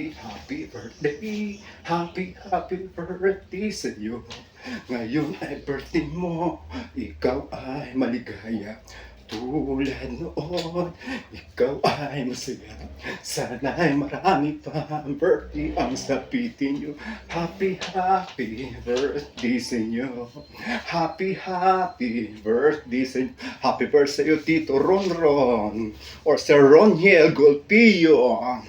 happy birthday. Happy birthday sa iyo. Ngayon ay birthday mo. Ikaw ay maligaya. Tulad noon, ikaw ay masaya. Sana'y marami pa birthday ang sapitin nyo. Happy birthday sa inyo. Happy birthday sa inyo. Happy birthday sa'yo, Tito Ronron or Sir Roniel Golpillo.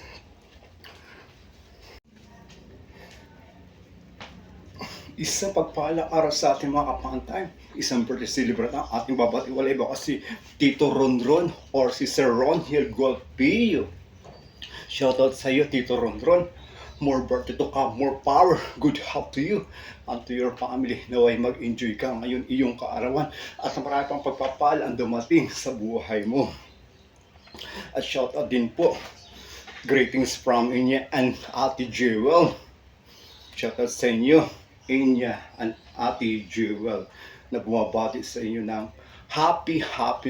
Isang pagpalang araw sa ating mga kapantay. Isang birthday celebrate ang ating babatiwalay ba kasi Tito Ronron or si Sir Roniel Golpillo. Shoutout sa iyo, Tito Ronron. More birthday to come, more power, good health to you and to your family. Naway mag-enjoy ka ngayon iyong kaarawan at marami pang pagpapala ang dumating sa buhay mo. At shoutout din po, greetings from Inya and Ate Jewel. Shoutout sa inyo, Inya and Ate Jewel, na bumabati sa inyo ng happy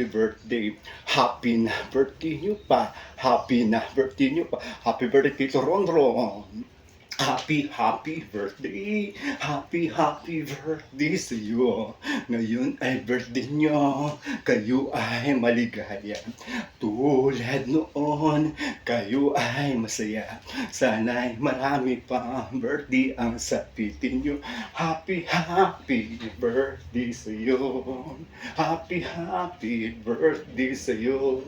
birthday. Happy na birthday nyo pa. Happy na birthday nyo pa. Happy birthday, Tito Ronron. Happy birthday. Happy birthday sa iyo. Ngayon ay birthday nyo. Kayo ay maligaya. Tulad noon, kayo ay masaya. Sana'y marami pa birthday ang sapitin nyo. Happy birthday sa iyo. Happy birthday sa iyo.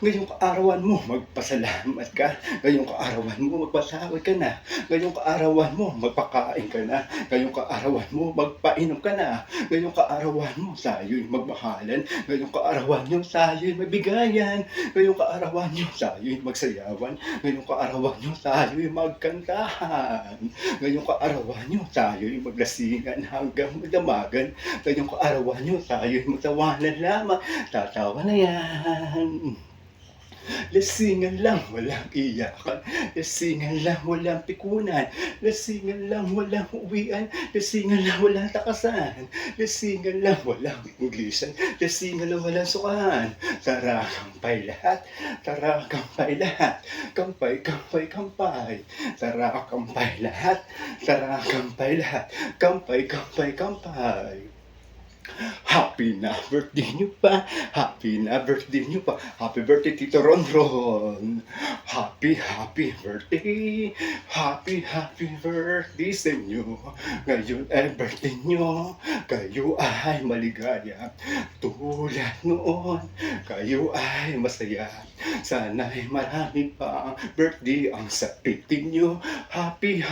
Ngayong kaarawan mo, magpasalamat ka. Ngayong kaarawan mo, magpasaway ka na. Ngayong kaarawan mo, magpakain ka na. Ngayong kaarawan mo, magpainom ka na. Ngayong kaarawan mo, tayo'y magmahalan. Ngayong kaarawan nyo, tayo'y mabigayan. Ngayong kaarawan nyo, tayo'y magsayawan. Ngayong kaarawan nyo, tayo'y magkantahan. Ngayong kaarawan nyo, tayo'y maglasingan hanggang magdamagan. Ngayong kaarawan nyo, tayo'y magtawanan lamang. Tatawa na yan. Lasingan lang, walang iyakan. Lasingan lang, walang pikunan. Lasingan lang, walang uwian. Lasingan lang, walang takasan. Lasingan lang, walang inglisan. Lasingan lang, walang sukan. Tara, kampay lahat. Tara, kampay lahat. Kampay. Tara, kampay lahat. Tara, kampay lahat. Kampay. Happy na birthday nyo pa. Happy birthday, Tito Ronron. Happy birthday. Happy birthday sa inyo. Ngayon ay birthday nyo. Kayo ay maligaya. Tulad noon, kayo ay masaya. Sana'y marami pa birthday ang sapitin nyo. Happy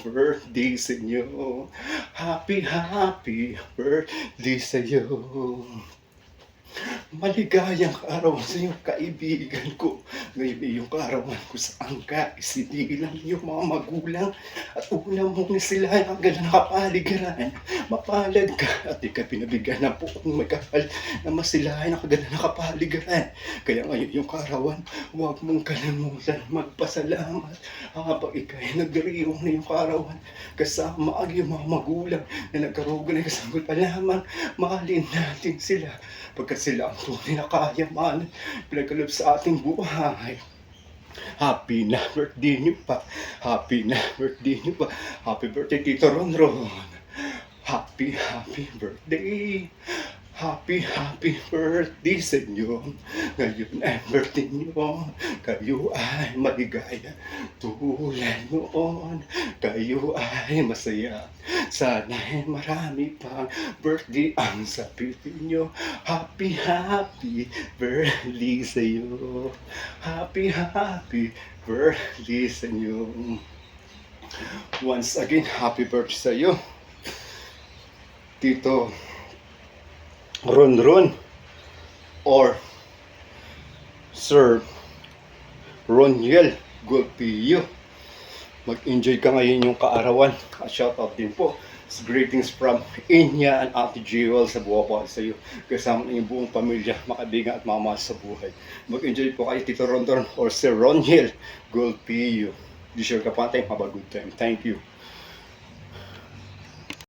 birthday sa inyo. Happy birthday sa iyo. Maligayang araw sa iyong kaibigan ko. Ngayon iyong kaarawan ko saan ka isinilang iyong mga magulang at una mong sila ang ganda kapaligiran. Mapalad ka at ikaw pinabigyan ng puong may kapal na masilayan ang kaganda na kapaligiran. Kaya ngayon iyong kaarawan, huwag mong kalimutan magpasalamat habang ikaw'y nagdiriwang na iyong kaarawan kasama ang iyong mga magulang na nagkaroon ng kasanggol pa lamang. Mahalin natin sila pagkat sila ang tunay na kayaman pinagkaloob sa ating buhay. Happy na birthday niyo pa. Happy birthday, Tito Ronron. Happy birthday. Happy birthday sa inyo. Ngayon ay birthday nyo. Kayo ay maligaya. Tulad noon, kayo ay masaya. Sana'y marami pang birthday ang sapitin nyo. Happy birthday sa iyo. Happy birthday sa inyo. Once again, happy birthday sa iyo, Tito Ronron or Sir Roniel Golpillo. Mag-enjoy ka ngayon yung kaarawan. At shoutout din po. Greetings from Inya and Ate Jewel sa buwan sa iyo. Kasama ng buong pamilya, makabigan at mamahal sa buhay. Mag-enjoy po kayo, Tito Ronron or Sir Roniel Golpillo. Be sure ka pa tayo, have a good time. Thank you.